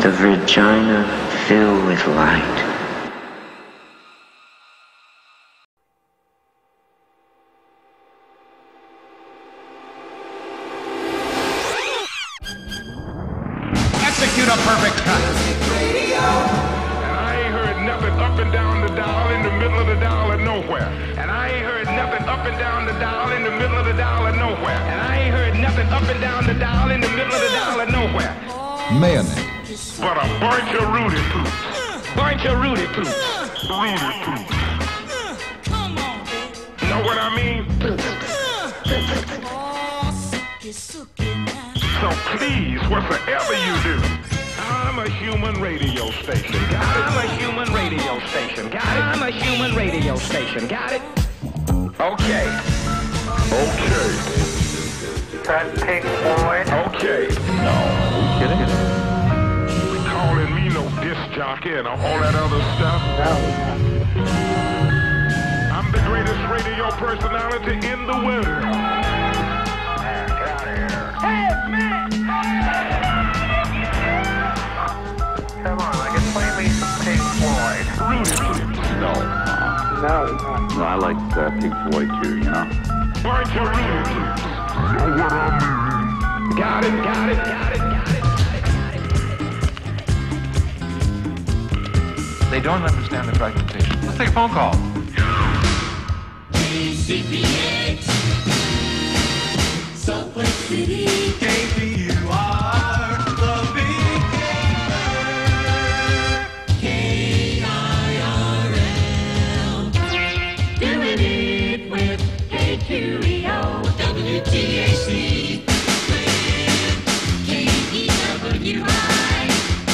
the Regina fill with light. Execute a perfect cut. And I ain't heard nothing up and down the dial in the middle of the dial or nowhere. And I ain't heard nothing up and down the dial in the middle of the dial or nowhere. And I ain't heard nothing up and down the dial in the middle of the dial or nowhere. Mayonnaise. But a bunch of Rudy Poops. Bunch of Rudy Poops. Rudy Poops. Know what I mean? So please, whatsoever you do, I'm a human radio station. Got it? I'm a human radio station. Got it? I'm a human radio station. Got it? Okay. Okay. Cut Pink Floyd. Okay. No. Are you kidding? Calling me no disc jockey and all that other stuff. No. I'm the greatest radio personality in the world. Hey, man! Come on, I can play me some Pink Floyd. Rudy. No. No. No, I like Pink Floyd too, you know? Bunch of Rudy. Know what I mean? Got it, got it, got it, got it. They don't understand the fragmentation. Let's take a phone call. KCPX, Salt Lake City, KPUR, the Big Gamer, KIRL, doing it with KQEO, WTAC, KEWI,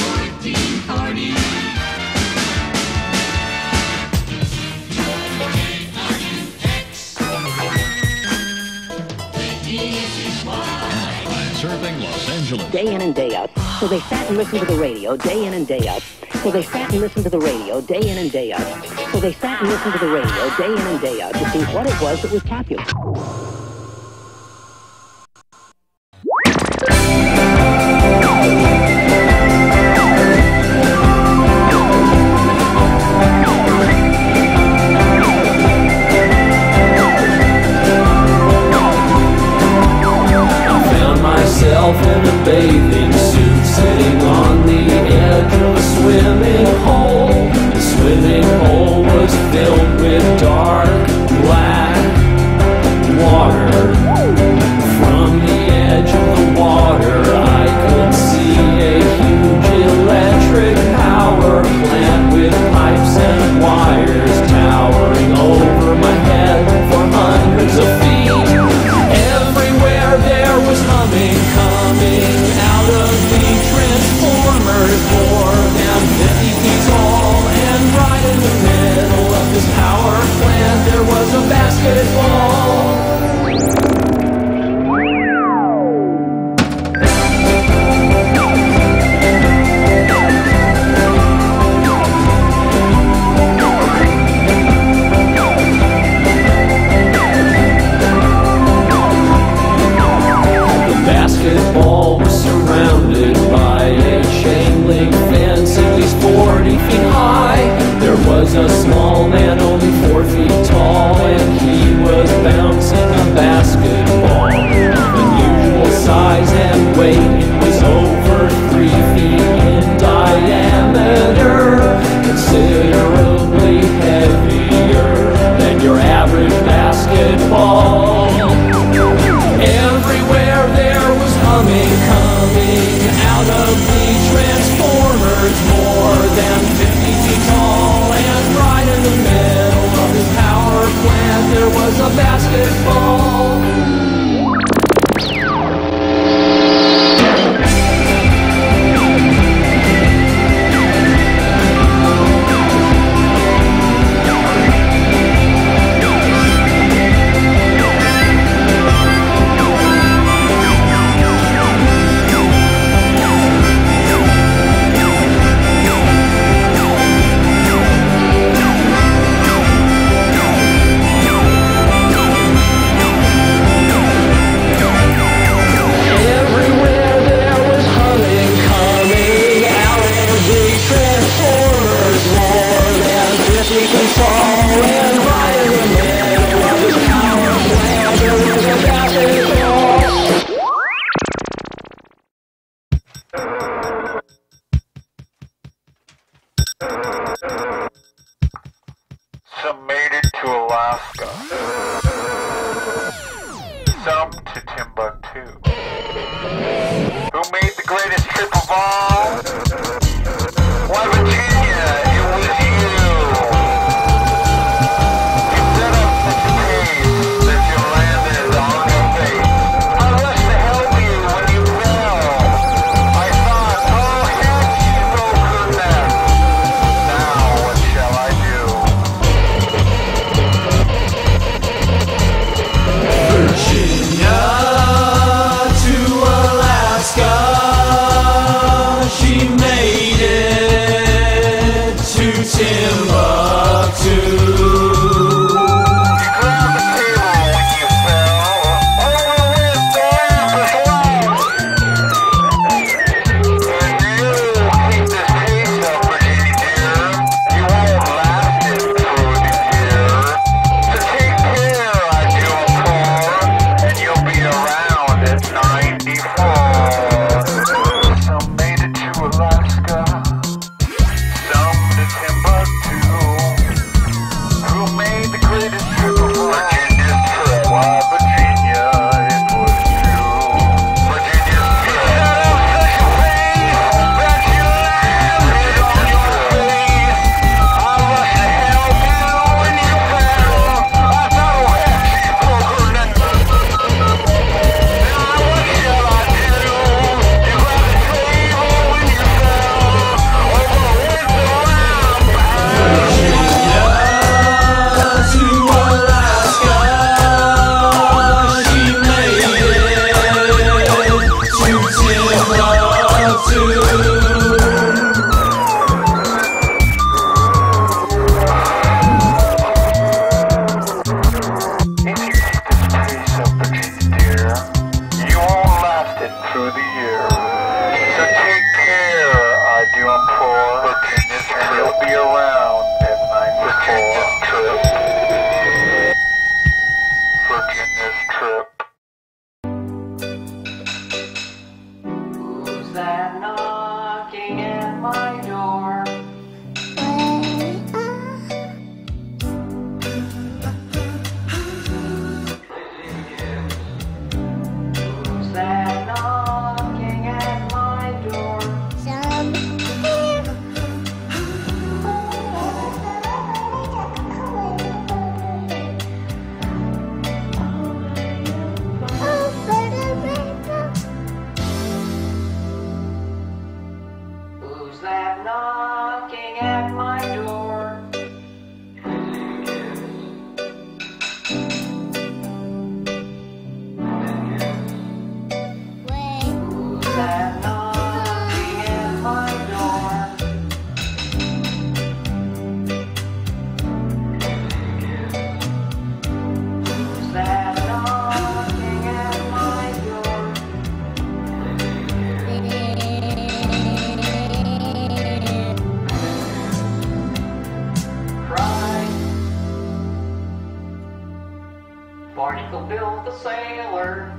1440. Serving Los Angeles. Day in and day out. So they sat and listened to the radio, day in and day out. So they sat and listened to the radio, day in and day out. So they sat and listened to the radio, day in and day out, to see what it was that was popular. In a bathing suit, sitting on the edge of a swimming hole. The swimming hole was filled with dark, black water. From the edge of the water, I could see a huge electric power plant with pipes and wires towering over my head for hundreds of feet. Everywhere there was humming coming out of the transformers, more than 50 feet tall. And right in the middle of this power plant there was a basketball. Basketball was surrounded by a chain link fence at least 40 feet high. There was a small man only 4 feet tall, and he was bouncing a basketball of unusual size and weight. It was over 3 feet in diameter, considerably heavier than your average basketball. Everywhere there was humming coming out of the transformer. Some made it to Alaska. Some to Timbuktu. Who made the greatest trip of all? Why, Virginia, it was you. You set up such a pace that you landed on your face. I rushed to help you when you fell. I thought, oh heck, she broke her neck. Now what shall I do? Virginia to Alaska, she made it to Timbuktu. Barnacle Bill the sailor.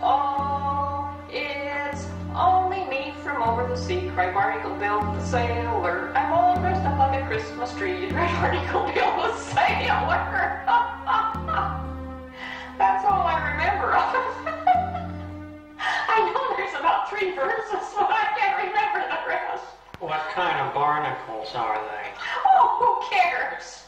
Oh, it's only me from over the sea, cried Barnacle Bill the sailor. I'm all dressed up like a Christmas tree, cried Barnacle Bill the sailor. That's all I remember of it. I know there's about 3 verses, but I can't remember the rest. What kind of barnacles are they? Oh, who cares?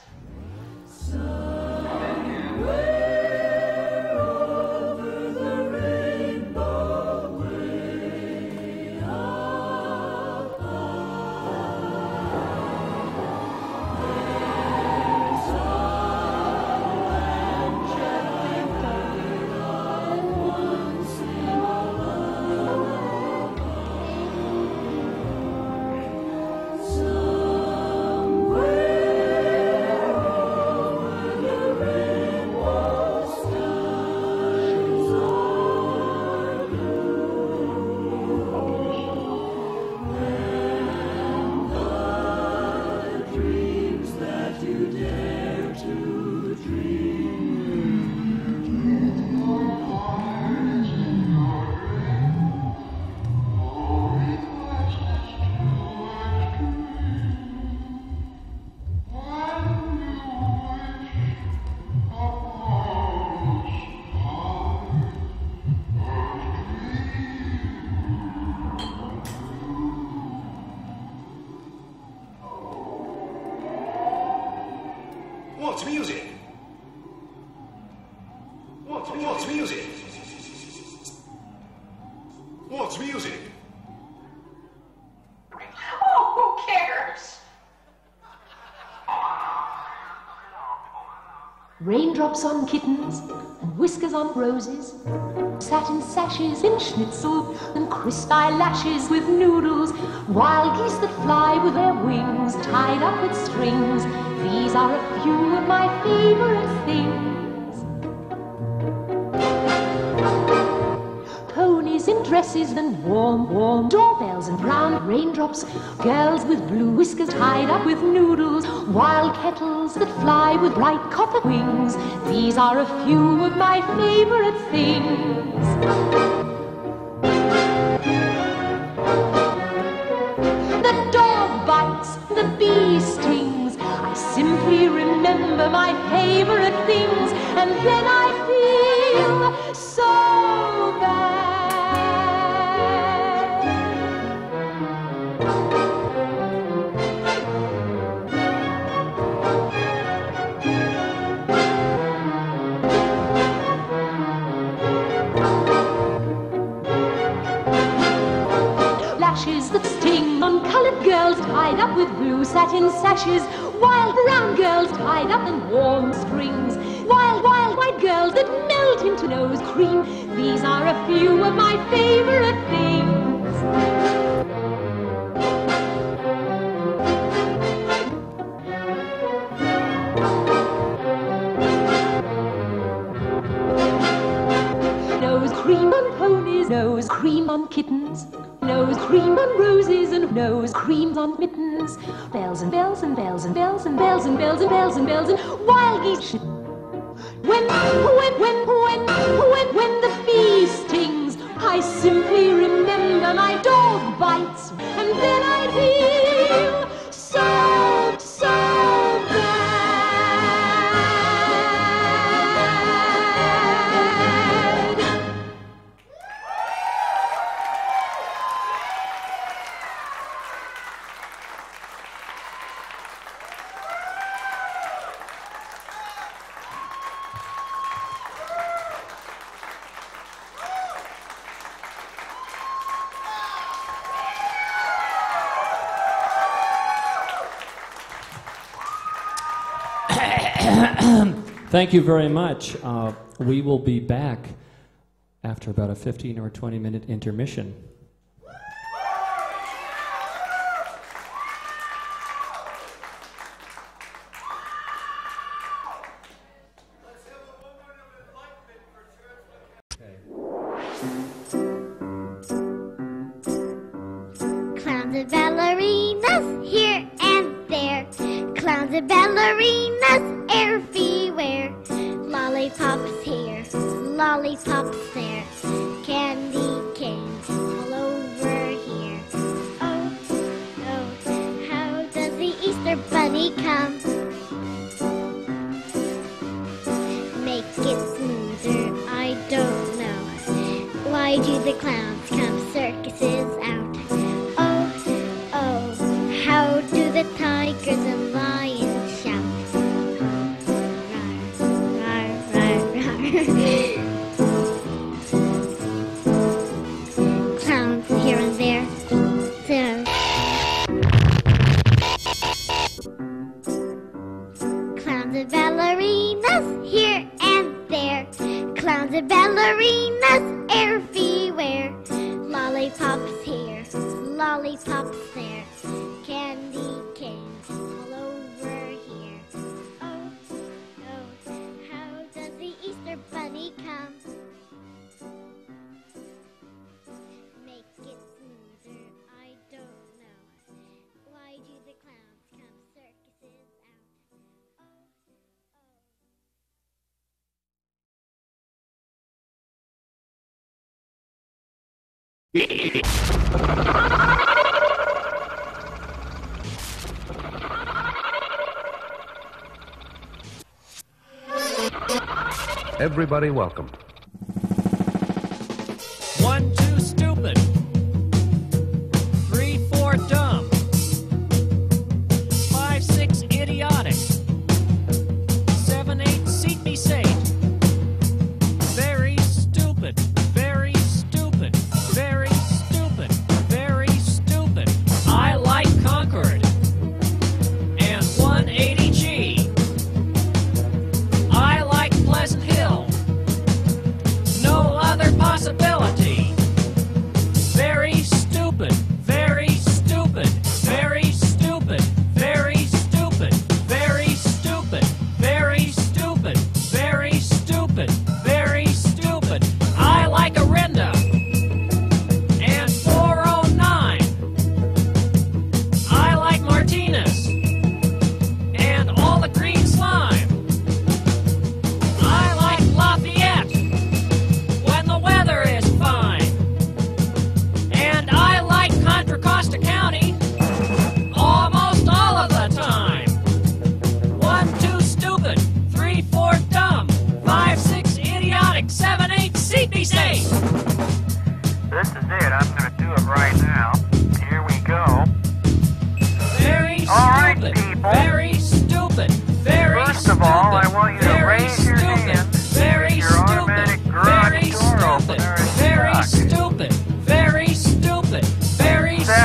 What's music? What's music? What's music? Oh, who cares? Raindrops on kittens and whiskers on roses, satin sashes in schnitzel and crisp eyelashes with noodles, wild geese that fly with their wings tied up with strings. These are a few of my favorite things. Ponies in dresses and warm doorbells and brown raindrops, girls with blue whiskers tied up with noodles, wild kettles that fly with bright copper wings. These are a few of my favorite things. The dog bites, the bee stings. I simply remember my favorite things, and then I feel so bad. Lashes that sting on colored girls tied up with blue satin sashes, wild brown girls tied up in warm strings, wild white girls that melt into nose cream. These are a few of my favorite things. Nose cream on ponies, nose cream on kittens, nose cream on roses and nose cream on mittens. Bells and bells and bells and bells and bells and bells and bells and bells and wild geese. When the bee stings, I simply remember my dog bites, and then I feel so bad. Thank you very much. We will be back after about a 15 or 20-minute intermission. Clowns and ballerinas here and there. Clowns and ballerinas everywhere. Lollipops here, lollipops there. Candy canes all over here. Oh, how does the Easter Bunny come? Make it smoother, I don't know. Why do the clowns come circuses out? Oh, how do the tigers and lions shout? Clowns here and there. Clowns and ballerinas here and there. Clowns and ballerinas everywhere. Lollipops here, lollipops there. Candy canes all over here. Oh, how does the Easter Bunny come? Make it smoother, I don't know. Why do the clowns come circuses out? Everybody welcome. 1, 2, stupid. 3, 4, dumb. 5, 6, idiotic.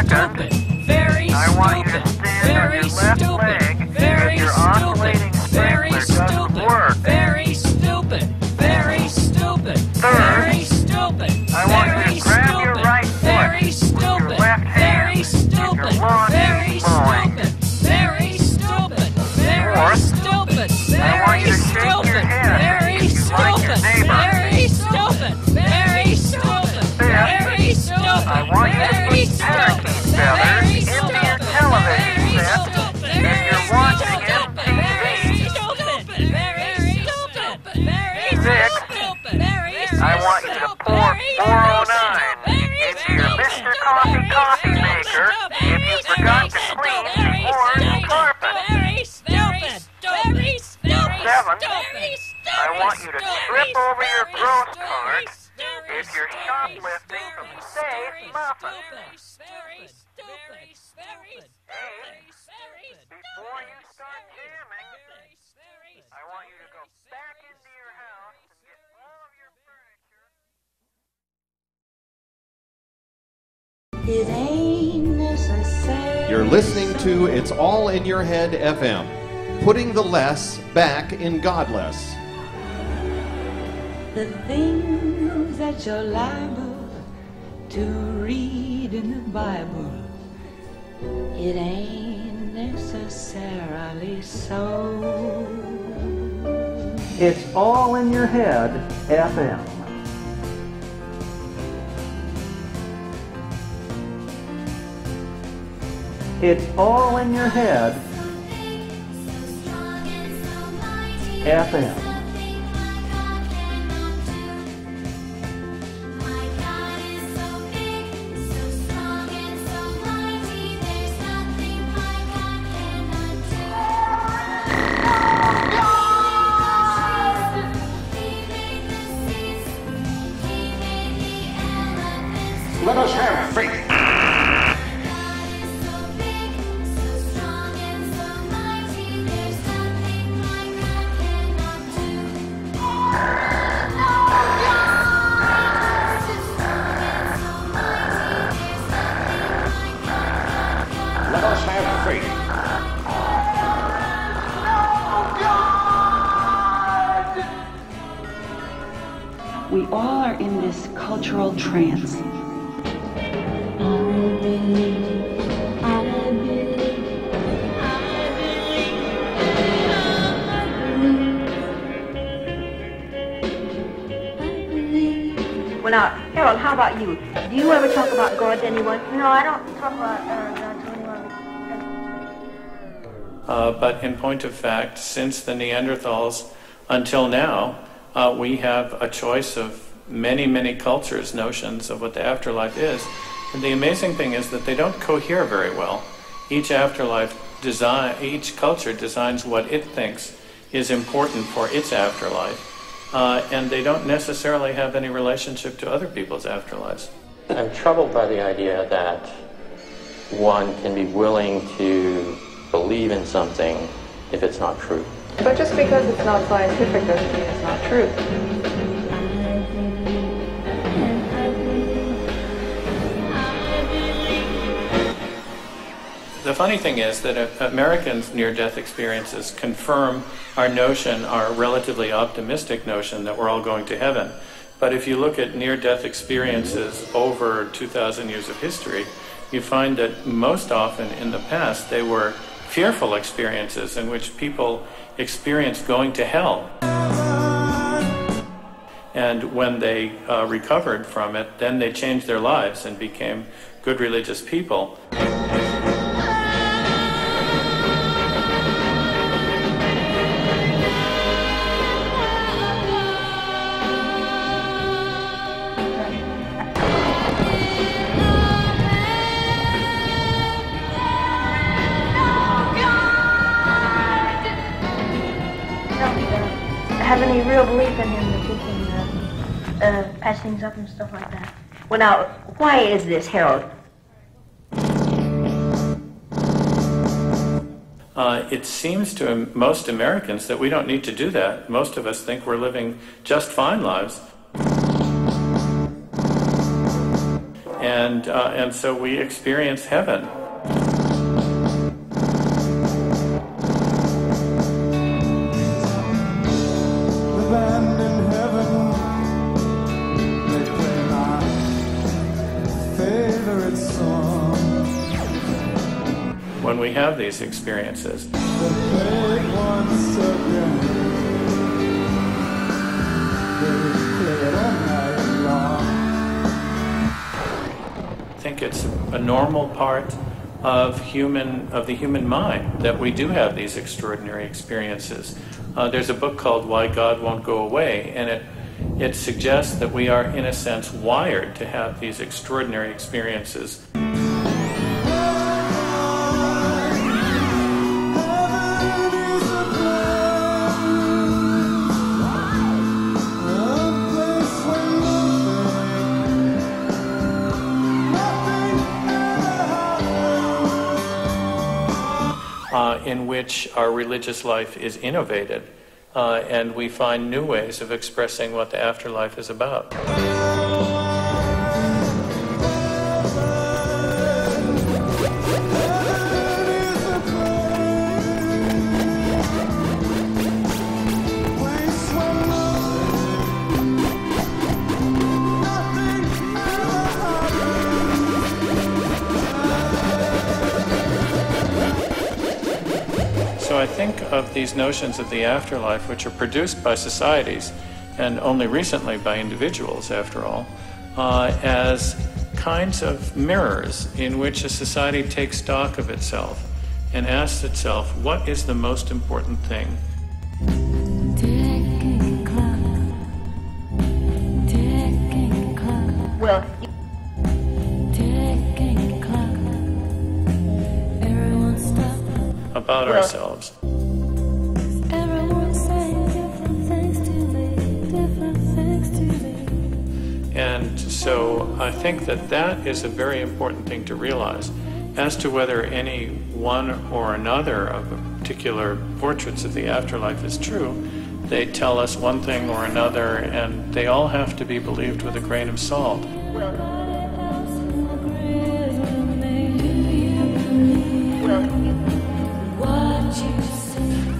second, very I want you to stupid, stand on your left leg very if your oscillating very sprinkler doesn't work. very stupid, very stupid, Third, very stupid, I want you to grab your right very foot with your stupid, left hand very if stupid, your lawn very needs mowing. very stupid, very Fourth, stupid, I want you to shake your head very if you like your neighbor. very stupid, very stupid, very stupid, I want you to put parakeet feathers into your television set if you're watching MTV. Sixth, I want you to pour 409 into your Mr. Coffee maker if you forgot to clean the floors and carpet. Seventh, I want you to trip over your gross cart if you're shoplifting from the safe muffin. Before you start jamming, I want you to go back into your house and get all of your furniture. It ain't necessary. You're listening to It's All in Your Head FM, putting the less back in Godless. The things that you're liable to read in the Bible, it ain't necessarily so. It's All in Your Head FM. It's All in Your Head FM. Let us have faith. Let us have faith. We all are in this cultural trance. Well, now, Harold, how about you? Do you ever talk about God to anyone? No, I don't talk about God to anyone. But in point of fact, since the Neanderthals until now, we have a choice of many, many cultures' notions of what the afterlife is. And the amazing thing is that they don't cohere very well. Each culture designs what it thinks is important for its afterlife. And they don't necessarily have any relationship to other people's afterlives. I'm troubled by the idea that one can be willing to believe in something if it's not true. But just because it's not scientific doesn't mean it's not true. The funny thing is that Americans' near-death experiences confirm our relatively optimistic notion that we're all going to heaven. But if you look at near-death experiences over 2,000 years of history, you find that most often in the past they were fearful experiences in which people experienced going to hell. And when they recovered from it, then they changed their lives and became good religious people. Have any real belief in him that he can patch things up and stuff like that. Well, now, why is this, Harold? It seems to most Americans that we don't need to do that. Most of us think we're living just fine lives. And so we experience heaven. When we have these experiences, I think it's a normal part of the human mind that we do have these extraordinary experiences. There's a book called Why God Won't Go Away, and it suggests that we are, in a sense, wired to have these extraordinary experiences. In which our religious life is innovated, and we find new ways of expressing what the afterlife is about. So I think of these notions of the afterlife, which are produced by societies, and only recently by individuals, after all, as kinds of mirrors in which a society takes stock of itself and asks itself, what is the most important thing? Well, about ourselves. And so I think that that is a very important thing to realize. As to whether any one or another of the particular portraits of the afterlife is true, they tell us one thing or another, and they all have to be believed with a grain of salt.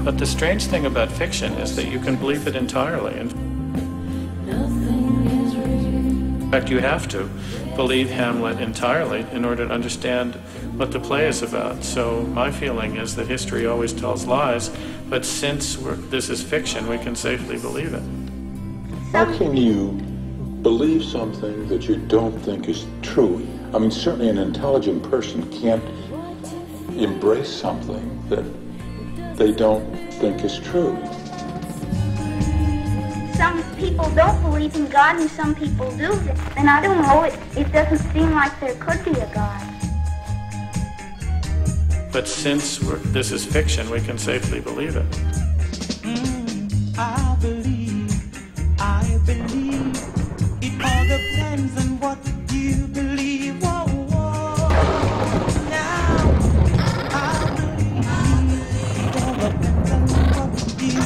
But the strange thing about fiction is that you can believe it entirely. In fact, you have to believe Hamlet entirely in order to understand what the play is about. So my feeling is that history always tells lies, but since this is fiction, we can safely believe it. How can you believe something that you don't think is true? I mean, certainly an intelligent person can't embrace something that they don't think is true. Some people don't believe in God and some people do. And I don't know, it doesn't seem like there could be a God. But since this is fiction, we can safely believe it. I believe, it all depends on what you believe. Whoa, whoa. Now, I believe, it all depends on what you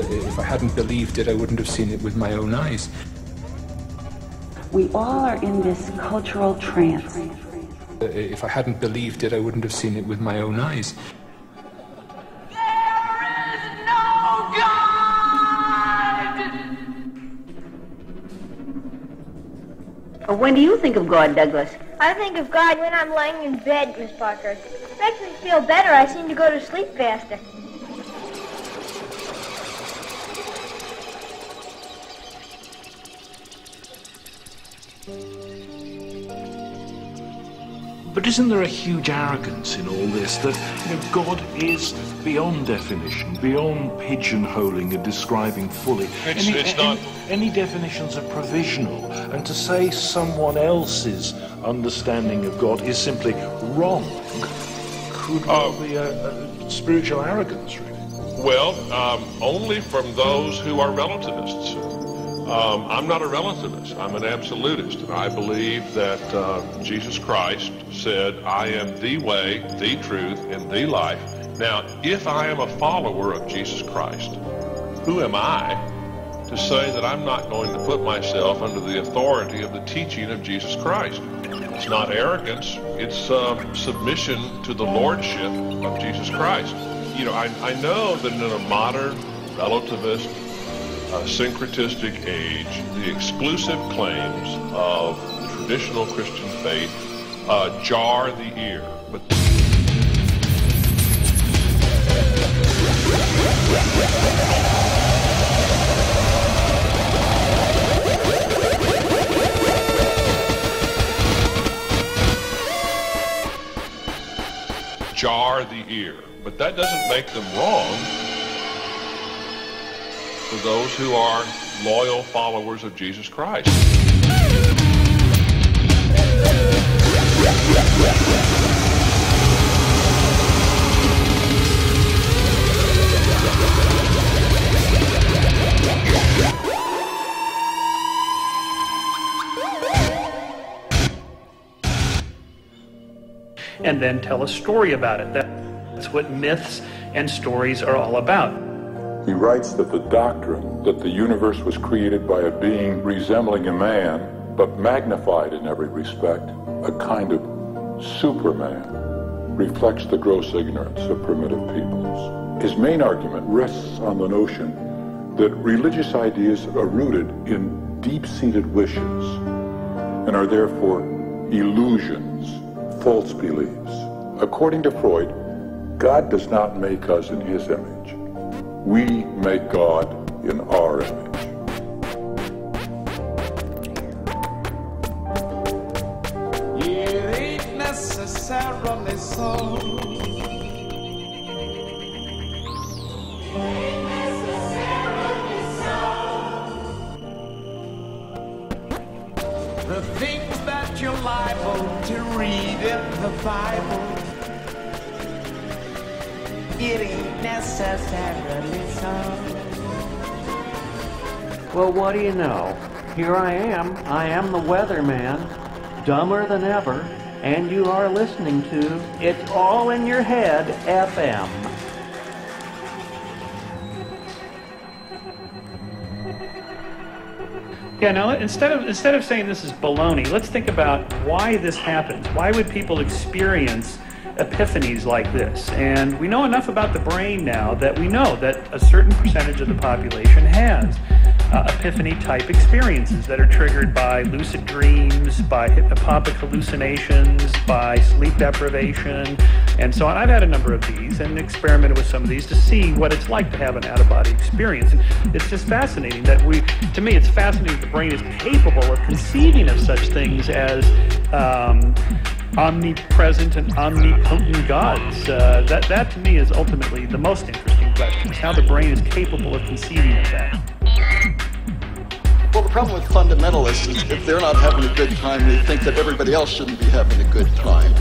If I hadn't believed it, I wouldn't have seen it with my own eyes. We all are in this cultural trance. If I hadn't believed it, I wouldn't have seen it with my own eyes. When do you think of God, Douglas? I think of God when I'm laying in bed, Miss Parker. It makes me feel better. I seem to go to sleep faster. But isn't there a huge arrogance in all this that, God is beyond definition, beyond pigeonholing and describing fully? Any definitions are provisional, and to say someone else's understanding of God is simply wrong could well be a spiritual arrogance, really. Well, only from those who are relativists. I'm not a relativist. I'm an absolutist, and I believe that Jesus Christ said, I am the way, the truth, and the life, Now, if I am a follower of Jesus Christ, who am I to say that I'm not going to put myself under the authority of the teaching of Jesus Christ? It's not arrogance, it's submission to the lordship of Jesus Christ. You know, I know that in a modern, relativist, syncretistic age, the exclusive claims of the traditional Christian faith jar the ear. But jar the ear. But that doesn't make them wrong for those who are loyal followers of Jesus Christ. And then tell a story about it. That's what myths and stories are all about. He writes that the doctrine that the universe was created by a being resembling a man, but magnified in every respect, a kind of Superman, reflects the gross ignorance of primitive peoples. His main argument rests on the notion that religious ideas are rooted in deep-seated wishes and are therefore illusions, false beliefs. According to Freud, God does not make us in his image. We make God in our image. It ain't necessarily so. The things that you're liable to read in the Bible, it ain't necessarily so. Well, what do you know? Here I am the weatherman, dumber than ever, and you are listening to It's All in Your Head FM. Yeah, now instead of saying this is baloney, let's think about why this happens. Why would people experience epiphanies like this? And we know enough about the brain now that we know that a certain percentage of the population has epiphany-type experiences that are triggered by lucid dreams, by hypnopopic hallucinations, by sleep deprivation, and so on. I've had a number of these and experimented with some of these to see what it's like to have an out-of-body experience. And it's just fascinating that to me, it's fascinating that the brain is capable of conceiving of such things as omnipresent and omnipotent gods. That to me is ultimately the most interesting question, is how the brain is capable of conceiving of that. Well, the problem with fundamentalists is if they're not having a good time, they think that everybody else shouldn't be having a good time.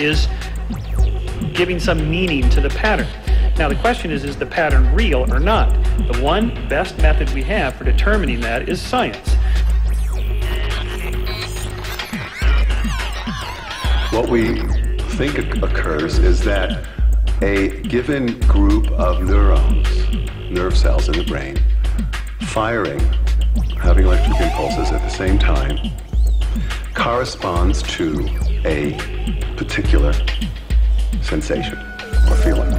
Is giving some meaning to the pattern. Now the question is the pattern real or not? The one best method we have for determining that is science. What we think occurs is that a given group of neurons, nerve cells in the brain, firing, having electric impulses at the same time, corresponds to a particular sensation or feeling.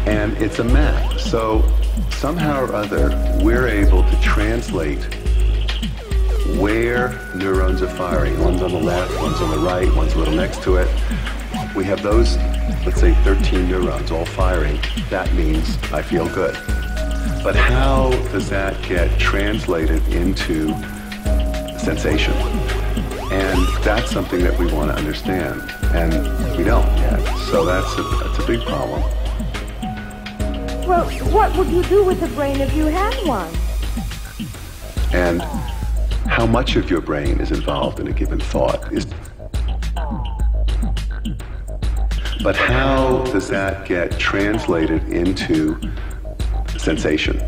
And it's a map. So somehow or other, we're able to translate where neurons are firing. One's on the left, one's on the right, one's a little next to it. We have those, let's say 13 neurons all firing. That means I feel good. But how does that get translated into sensation? And that's something that we want to understand, and we don't yet. So that's a big problem. Well, what would you do with the brain if you had one? And how much of your brain is involved in a given thought is... But how does that get translated into sensation?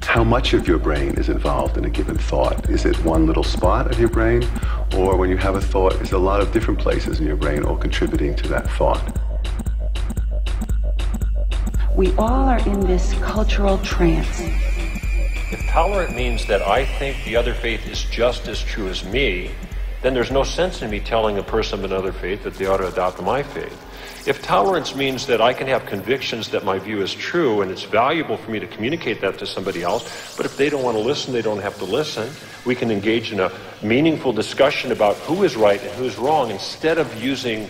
How much of your brain is involved in a given thought? Is it one little spot of your brain, or when you have a thought, there's a lot of different places in your brain all contributing to that thought. We all are in this cultural trance. If tolerant means that I think the other faith is just as true as me, then there's no sense in me telling a person of another faith that they ought to adopt my faith. If tolerance means that I can have convictions that my view is true and it's valuable for me to communicate that to somebody else, but if they don't want to listen, they don't have to listen. We can engage in a meaningful discussion about who is right and who is wrong instead of using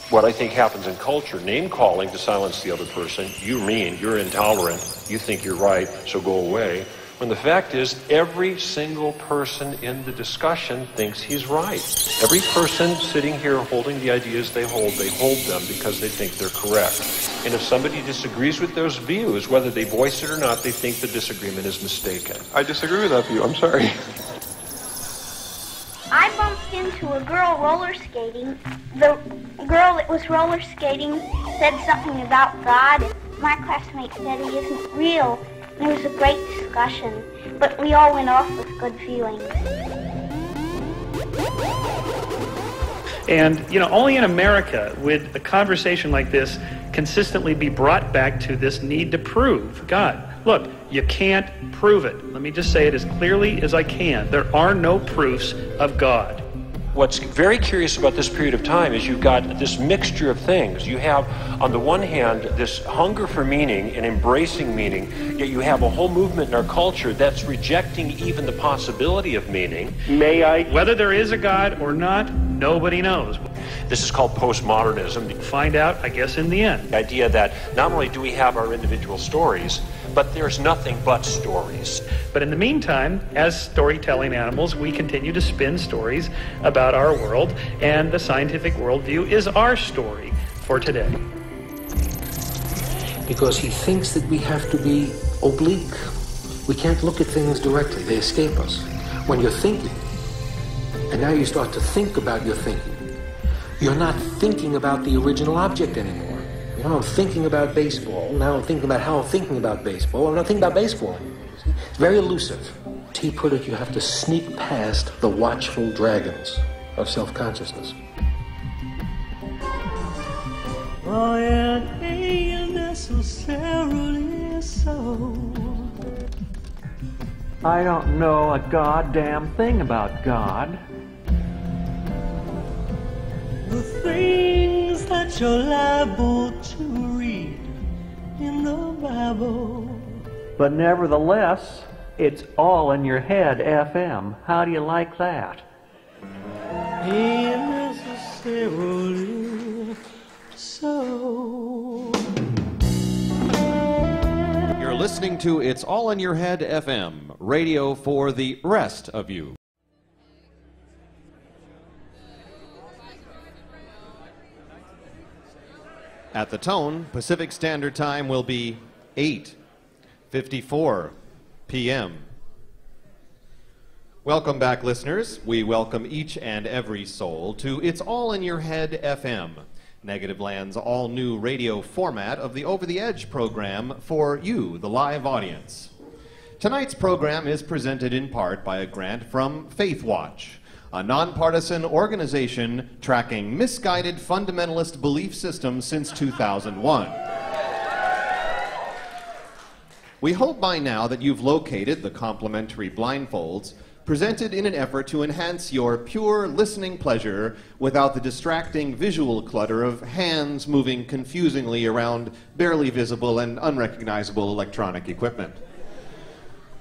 what I think happens in culture, name-calling to silence the other person. You mean, you're intolerant, you think you're right, so go away. When the fact is, every single person in the discussion thinks he's right. Every person sitting here holding the ideas they hold them because they think they're correct. And if somebody disagrees with those views, whether they voice it or not, they think the disagreement is mistaken. I disagree with that view, I'm sorry. I bumped into a girl roller skating. The girl that was roller skating said something about God. My classmate said he isn't real. And it was a great discussion, but we all went off with good feelings. And, you know, only in America would a conversation like this consistently be brought back to this need to prove God. Look, you can't prove it. Let me just say it as clearly as I can. There are no proofs of God. What's very curious about this period of time is you've got this mixture of things. You have, on the one hand, this hunger for meaning and embracing meaning, yet you have a whole movement in our culture that's rejecting even the possibility of meaning. Whether there is a God or not, nobody knows. This is called postmodernism. Find out, I guess, in the end. The idea that not only do we have our individual stories, but there's nothing but stories. But in the meantime, as storytelling animals, we continue to spin stories about our world, and the scientific worldview is our story for today. Because he thinks that we have to be oblique. We can't look at things directly. They escape us. When you're thinking, and now you start to think about your thinking, you're not thinking about the original object anymore. You know, I'm thinking about baseball. Now I'm thinking about how I'm thinking about baseball. I'm not thinking about baseball anymore. It's very elusive. T. put it, you have to sneak past the watchful dragons of self-consciousness. I ain't necessarily so. I don't know a goddamn thing about God. The things that you're liable to read in the Bible. But nevertheless, it's all in your head, FM. How do you like that? Ain't necessarily so. You're listening to It's All in Your Head FM, radio for the rest of you. At the tone, Pacific Standard Time will be 8:54 p.m. Welcome back, listeners. We welcome each and every soul to It's All in Your Head FM, Negative Land's all-new radio format of the Over the Edge program for you, the live audience. Tonight's program is presented in part by a grant from Faith Watch, a nonpartisan organization tracking misguided fundamentalist belief systems since 2001. We hope by now that you've located the complimentary blindfolds presented in an effort to enhance your pure listening pleasure without the distracting visual clutter of hands moving confusingly around barely visible and unrecognizable electronic equipment.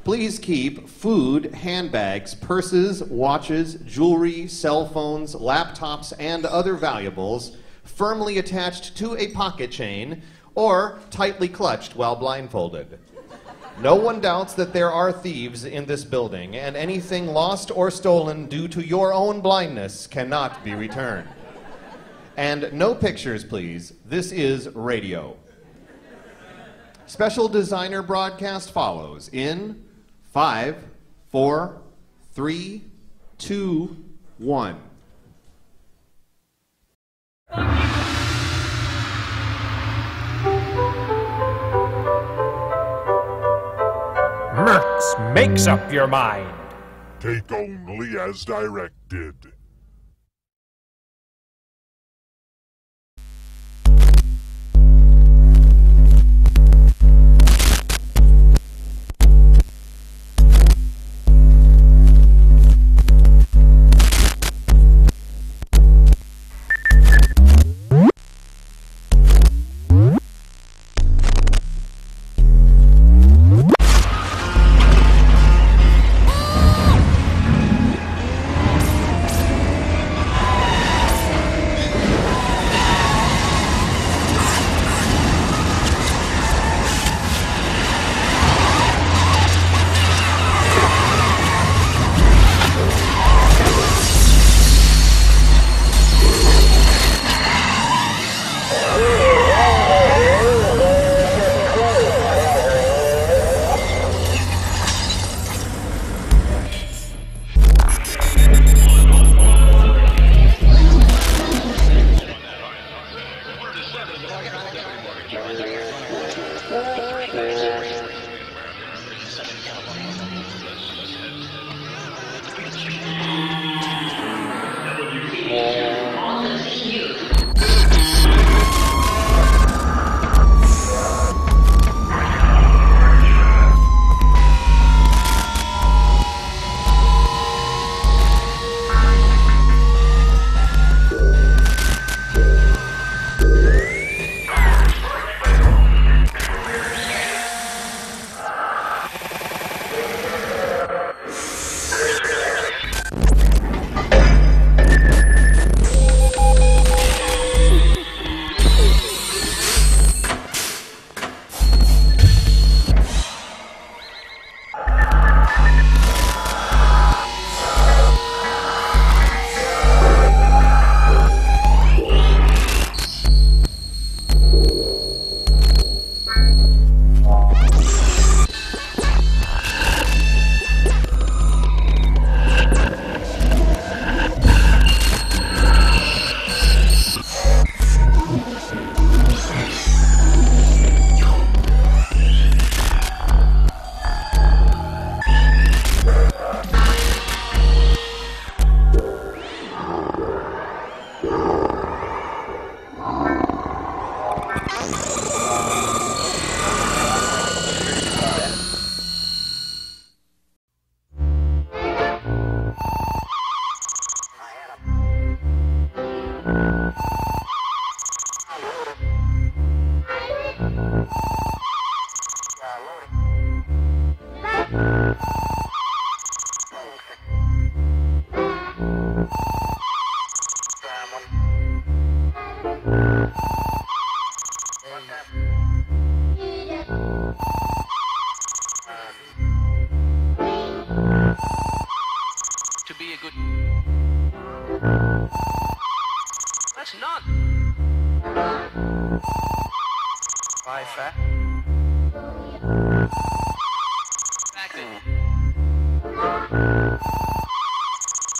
Please keep food, handbags, purses, watches, jewelry, cell phones, laptops, and other valuables firmly attached to a pocket chain or tightly clutched while blindfolded. No one doubts that there are thieves in this building, and anything lost or stolen due to your own blindness cannot be returned. And no pictures, please. This is radio. Special designer broadcast follows in 5, 4, 3, 2, 1. Merx makes up your mind. Take only as directed.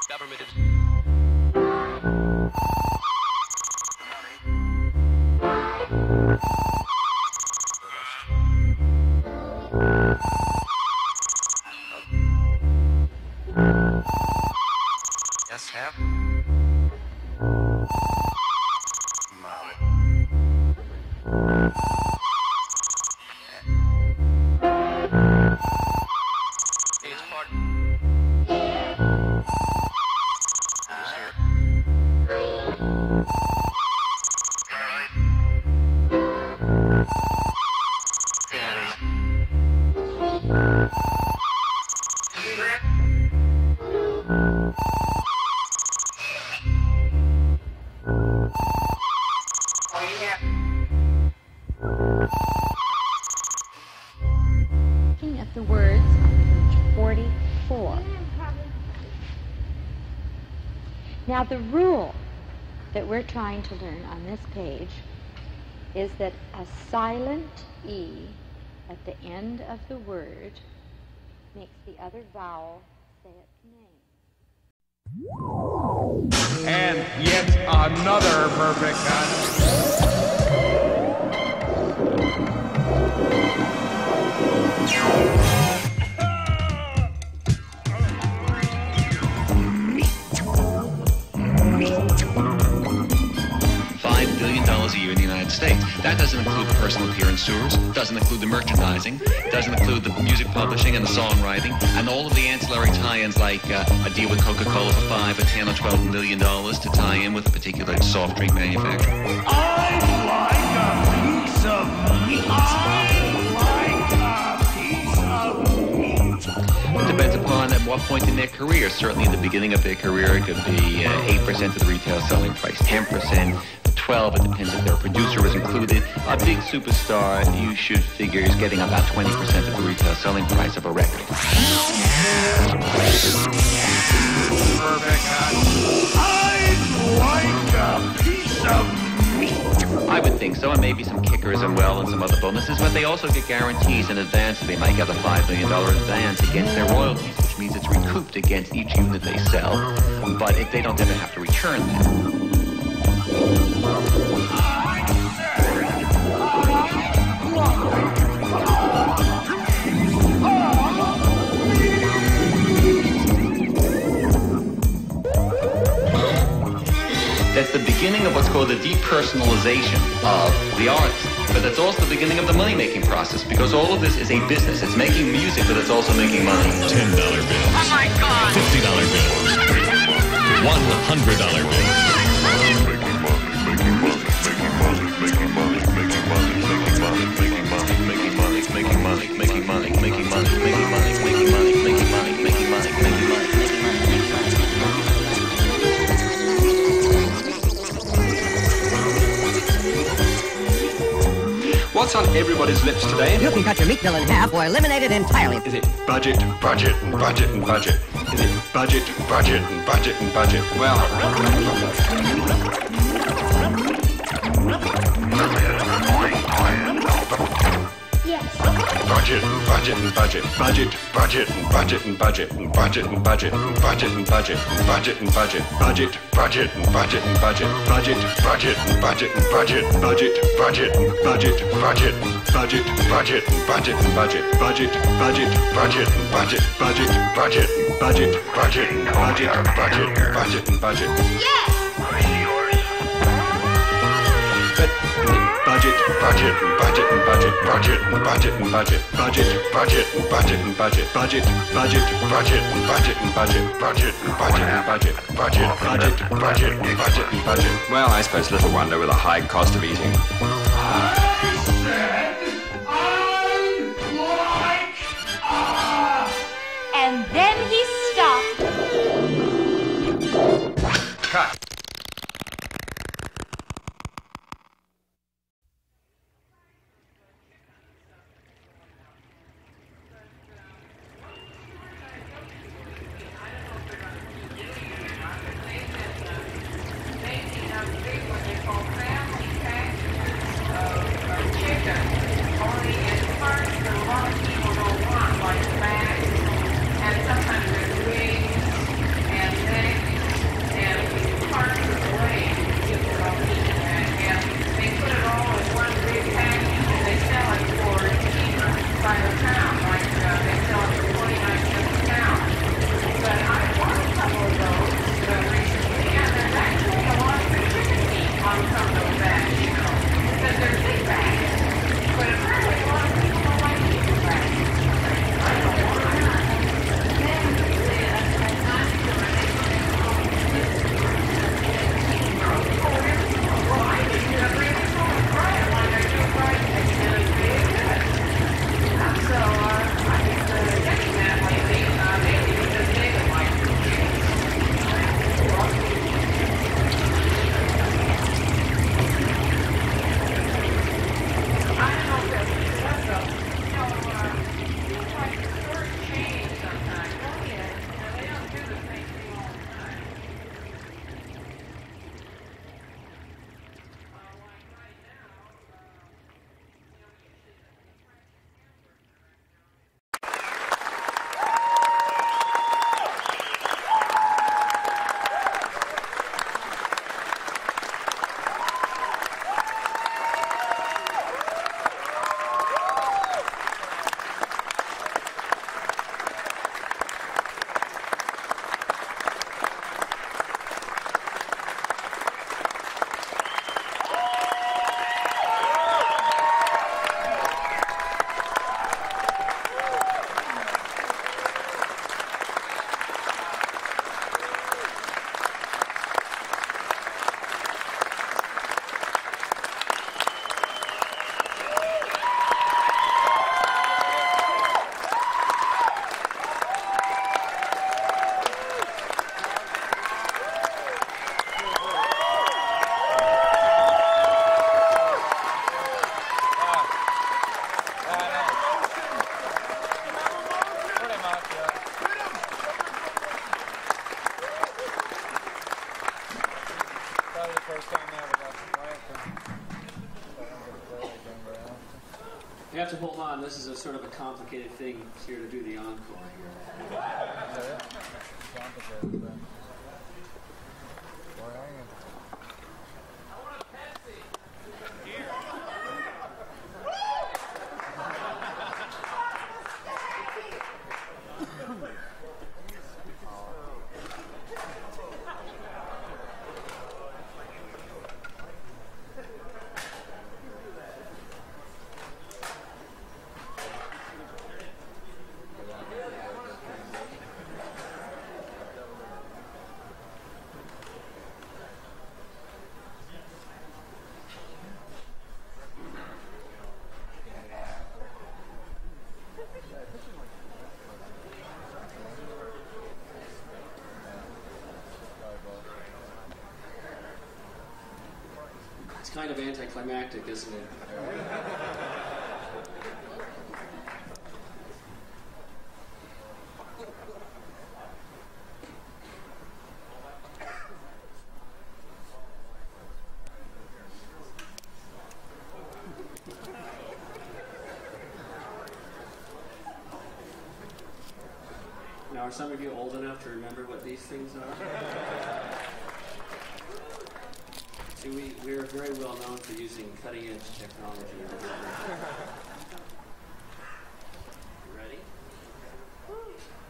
Government is... Yes, have. It's part. Looking at the words on page 44. Now the rule that we're trying to learn on this page is that a silent E at the end of the word makes the other vowel say its name. And yet another perfect $5 billion a year in the United States. That doesn't include the personal appearance tours, doesn't include the merchandising, doesn't include the music publishing and the songwriting, and all of the ancillary tie-ins like a deal with Coca-Cola for $5 or $10 or $12 million to tie in with a particular soft drink manufacturer. I'd like a piece of meat. It depends upon at what point in their career. Certainly in the beginning of their career, it could be 8% of the retail selling price, 10%, 12%, it depends if their producer is included. A big superstar, you should figure, is getting about 20% of the retail selling price of a record. I'd like a piece of meat. I would think so, and maybe some kickers and some other bonuses, but they also get guarantees in advance. They might get a $5 million advance against their royalties, which means it's recouped against each unit they sell, but they don't ever have to return that. That's the beginning of what's called the depersonalization of the artist. But that's also the beginning of the money-making process, because all of this is a business. It's making music, but it's also making money. $10 bills. Oh my God! $50 bills. $100 What's on everybody's lips today? You can cut your meat bill in half or eliminate it entirely. Is it budget, budget, and budget, and budget? Is it budget, budget, and budget, and budget? Well... Yes. Budget, budget, and budget. Budget, budget, and budget, and budget, and budget, and budget, and budget, and budget, and budget, and budget. Budget, budget, and budget, and budget. Budget, budget, and budget, and budget. Budget, budget, and budget, budget. Budget, budget, and budget, and budget. Budget, budget, budget, and budget. Budget, budget, budget, budget, and budget, budget, budget, and budget. Yes. Budget, budget, and budget, and budget, budget, and budget, and budget, budget, budget, and budget, and budget, budget, budget, budget, and budget, and budget, budget, and budget, and budget, budget, budget, budget, and budget, and budget. Well, I suppose little wonder with a high cost of eating. And then he stopped. Cut. You have to hold on. This is a sort of a complicated thing here to do the encore here. Kind of anticlimactic, isn't it? Now, are some of you old enough to remember what these things are? We're very well known for using cutting-edge technology. You ready?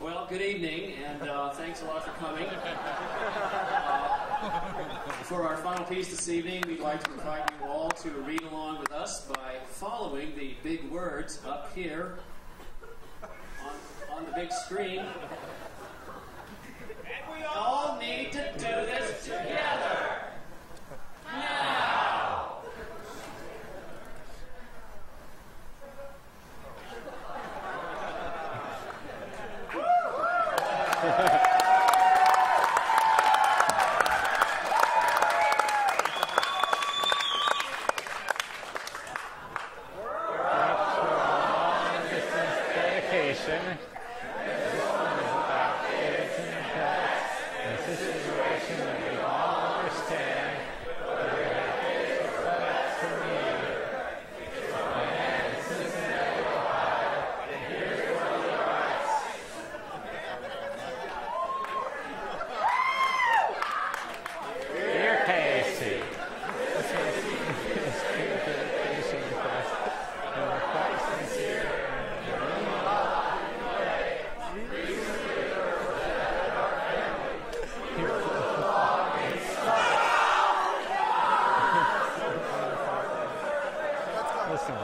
Well, good evening, and thanks a lot for coming. For our final piece this evening, we'd like to invite you all to read along with us by following the big words up here on the big screen. And we all need to do this together. Now! Dedication. This is a situation that we all understand. Listen.